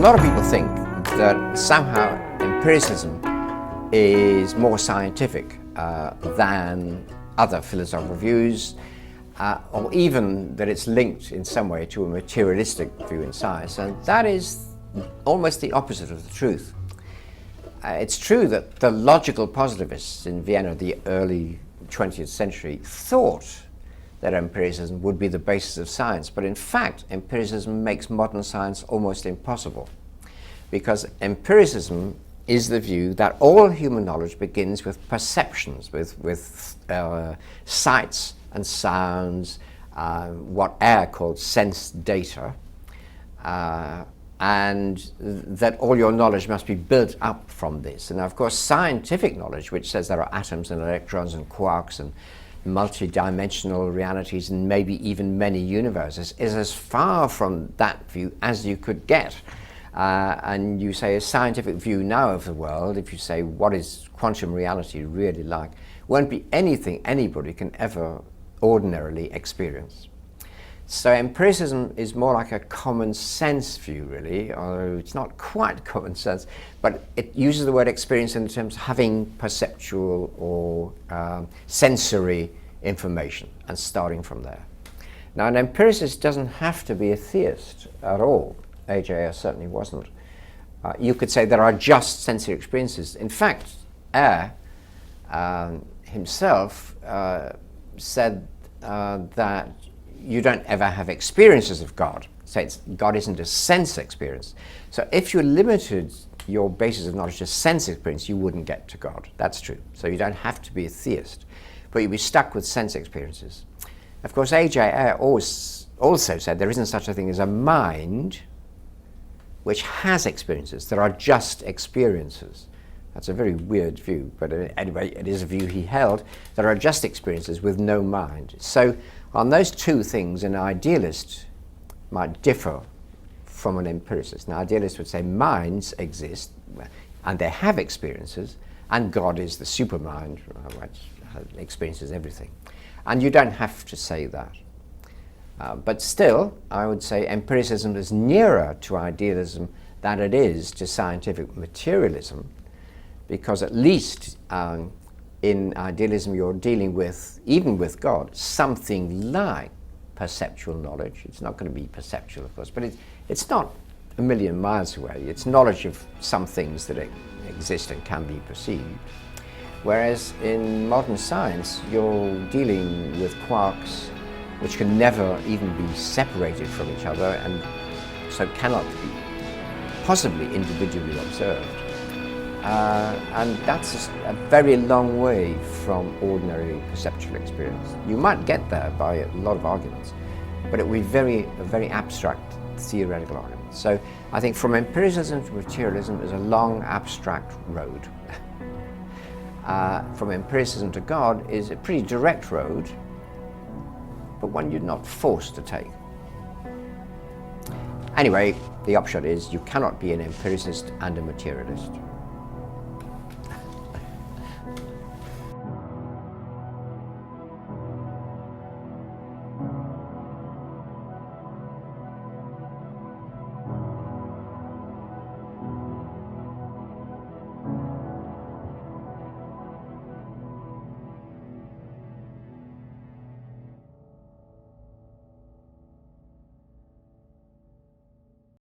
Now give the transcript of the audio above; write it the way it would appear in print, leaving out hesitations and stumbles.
lot of people think that somehow empiricism is more scientific than other philosophical views, or even that it's linked in some way to a materialistic view in science, and that is almost the opposite of the truth. It's true that the logical positivists in Vienna, the early 20th century, thought that empiricism would be the basis of science, but in fact empiricism makes modern science almost impossible, because empiricism is the view that all human knowledge begins with perceptions, with sights and sounds, what Ayer called sense data, and that all your knowledge must be built up from this. And of course scientific knowledge, which says there are atoms and electrons and quarks and multi-dimensional realities and maybe even many universes, is as far from that view as you could get. And you say a scientific view now of the world, if you say what is quantum reality really like, won't be anything anybody can ever ordinarily experience. So empiricism is more like a common sense view, really, although it's not quite common sense, but it uses the word experience in terms of having perceptual or sensory information and starting from there. Now, an empiricist doesn't have to be a theist at all. A.J.S. certainly wasn't. You could say there are just sensory experiences. In fact, Ayer himself said that you don't ever have experiences of God. So God isn't a sense experience. So if you limited your basis of knowledge to sense experience, you wouldn't get to God. That's true. So you don't have to be a theist, but you'd be stuck with sense experiences. Of course, A.J. Ayer also said there isn't such a thing as a mind which has experiences. There are just experiences. That's a very weird view, but anyway, it is a view he held. There are just experiences with no mind. So on those two things, an idealist might differ from an empiricist. An idealist would say minds exist, and they have experiences, and God is the supermind, which experiences everything. And you don't have to say that. But still, I would say empiricism is nearer to idealism than it is to scientific materialism, because at least in idealism you're dealing with, even with God, something like perceptual knowledge. It's not going to be perceptual, of course, but it's not a million miles away. It's knowledge of some things that exist and can be perceived. Whereas in modern science, you're dealing with quarks which can never even be separated from each other and so cannot be possibly individually observed. And that's a very long way from ordinary perceptual experience. You might get there by a lot of arguments, but it would be a very abstract theoretical argument. So I think from empiricism to materialism is a long abstract road. From empiricism to God is a pretty direct road, but one you're not forced to take. Anyway, the upshot is you cannot be an empiricist and a materialist.